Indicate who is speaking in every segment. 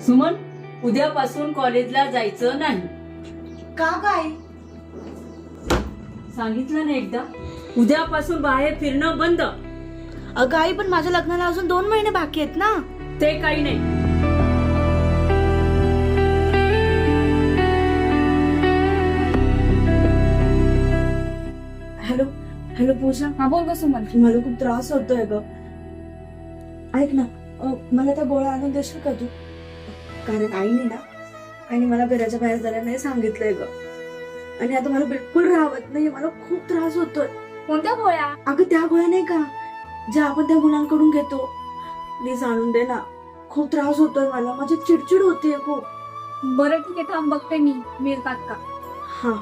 Speaker 1: सुमन, उद्यापासून कॉलेजला जायचं नाही.
Speaker 2: का काय?
Speaker 1: सांगितलं ना एकदा, उद्यापासून बाहेर फिरणं बंद.
Speaker 2: अगं आई, पण माझ्या लग्नाला अजून 2 महिने बाकी आहेत ना.
Speaker 1: ते काही नाही.
Speaker 2: हॅलो हॅलो पूजा.
Speaker 3: हा बोल ग सुमन.
Speaker 2: मला खूप त्रास होतोय ग. ऐक ना, मला त्या गोळ्या आणून देशील का तू? कारण आईने मला घराच्या बाहेर जायला नाही सांगितलंय ग. आणि आता मला बिलकुल राहत नाही, मला खूप त्रास होतोय.
Speaker 3: कोणत्या गोळ्या?
Speaker 2: अगं त्या गोळ्या नाही का ज्या आपण त्या मुलांकडून घेतो, प्लीज आणून दे ना. खूप त्रास होतोय मला, माझी चिडचिड होतीये खूप.
Speaker 3: बरं ठीक आहे, थांब बघते मी मिळतात का.
Speaker 2: हा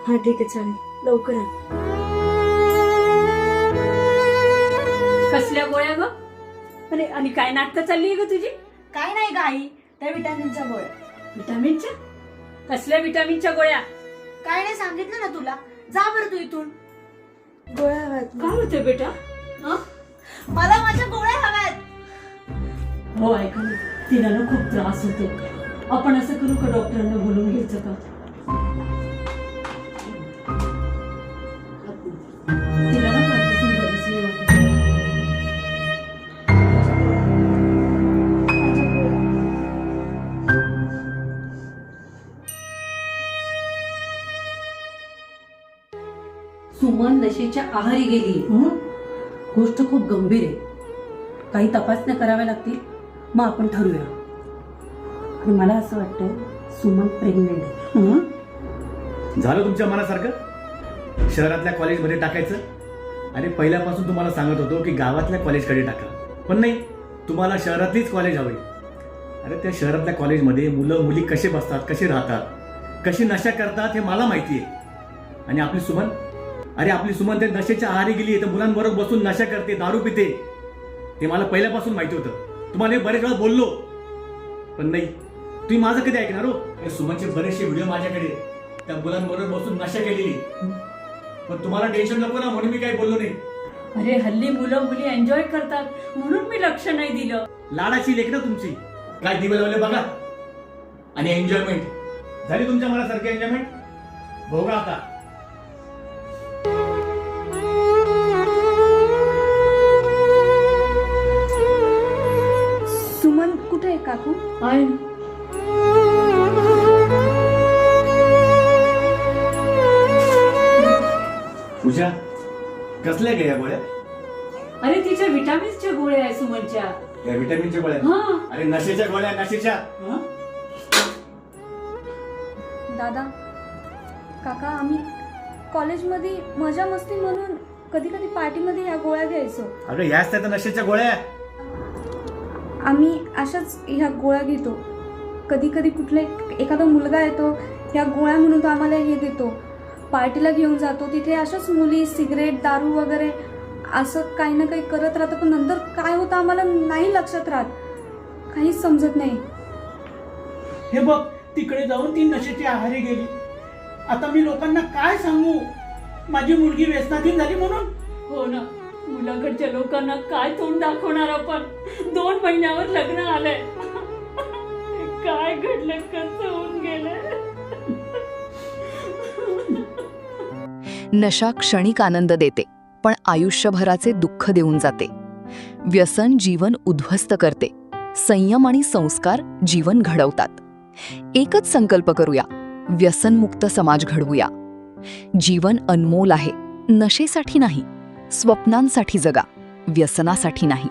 Speaker 2: हा ठीक आहे, चालेल, लवकर आण.
Speaker 1: कसल्या गोळ्या ग? अरे, आणि काय नाटकं चालली ग तुझी?
Speaker 2: काय नाही ग आई, त्या विटॅमिनच्या गोळ्या.
Speaker 1: विटामिनच्या? कसल्या विटामिनच्या गोळ्या?
Speaker 2: काय नाही सांगितलं ना तुला. जा बरं तू इथून. गोळ्या हव्यात
Speaker 1: काय होते बेटा?
Speaker 2: मला, माझ्या गोळ्या हव्यात.
Speaker 1: हो, ऐका ना, तिला ना खूप त्रास होतो. आपण असं करू का, डॉक्टरांना बोलून घ्यायचं का? तिला ना कालपासून बरंच नाही वाटत.
Speaker 4: सुमन नशेच्या आहारी गेली. गोष्ट खूप गंभीर आहे. काही तपासण्या कराव्या लागतील, मग आपण ठरवूया. आणि मला असं वाटतंय सुमन प्रेग्नेंट आहे.
Speaker 5: झालं तुमच्या मनासारखं? शहरातल्या कॉलेजमध्ये टाकायचं. आणि पहिल्यापासून तुम्हाला सांगत होतो की गावातल्या कॉलेजकडे टाका, पण नाही, तुम्हाला शहरातलीच कॉलेज हवी. अरे, त्या शहरातल्या कॉलेजमध्ये मुलं मुली कसे बसतात, कसे राहतात, कशी नशा करतात हे मला माहिती आहे. आणि आपली सुमन, अरे आपली सुमन ते नशेच्या आहारी गेली, तर मुलांबरोबर बसून नशा करते, दारू पिते. हे मला पहिल्यापासून माहिती होतं. तुम्हाला हे बरेच वेळा बोललो, पण नाही, तुम्ही माझं कधी ऐकणार हो? हे सुमनचे बरेचसे व्हिडिओ माझ्याकडे, त्या मुलांबरोबर बसून नशा केलेली. पण तुम्हाला टेन्शन नको ना, म्हणून मी काही बोललो नाही.
Speaker 1: अरे, हल्ली मुलं मुली एन्जॉय करतात म्हणून मी लक्ष नाही दिलं.
Speaker 5: लाडाची लेख ना तुमची. काय दिवे लावले बघा. आणि एन्जॉयमेंट झाली तुमच्या मनासारखी. एन्जॉयमेंट भोगा आता.
Speaker 3: सुमन कुठे आहे काकू?
Speaker 1: आहे.
Speaker 5: पूजा, कसल्या गे या गोळ्या?
Speaker 1: अरे, तिच्या विटामिन्सच्या गोळ्या आहे सुमनच्या.
Speaker 5: या विटॅमिनच्या गोळ्या?
Speaker 1: हा.
Speaker 5: अरे नशेच्या गोळ्या, नशेच्या.
Speaker 3: दादा, काका, आम्ही कॉलेजमध्ये मजा मस्ती म्हणून कधी कधी पार्टीमध्ये ह्या गोळ्या घ्यायचो.
Speaker 5: अगं याच त्या नशेच्या गोळ्या.
Speaker 3: आम्ही अशाच ह्या गोळ्या घेतो. कधी कधी कुठले एखादा मुलगा येतो, ह्या गोळ्या म्हणून तो आम्हाला हे देतो, पार्टीला घेऊन जातो. तिथे अशाच मुली सिगरेट, दारू वगैरे असं काही ना काही करत राहतं. पण नंतर काय होतं आम्हाला नाही लक्षात राहत, काहीच समजत नाही.
Speaker 6: हे बघ, तिकडे जाऊन ती नशेची आहारी गेली. आता मी लोकांना काय सांगू, माझी मुलगी व्यसनाधीन झाली म्हणून?
Speaker 1: हो ना, मुलाकडच्या लोकांना काय तोंड दाखवणार आपण? 2 महिन्यावर लग्न आलंय. काय घडलं, कसं होऊन गेलं?
Speaker 7: नशा क्षणिक आनंद देते, पण आयुष्यभराचे दुःख देऊन जाते. व्यसन जीवन उद्ध्वस्त करते. संयम आणि संस्कार जीवन घडवतात. एकच संकल्प करूया, व्यसनमुक्त समाज घडवूया. जीवन अनमोल आहे. नशेसाठी नाही, स्वप्नांसाठी जगा, व्यसनासाठी नाही.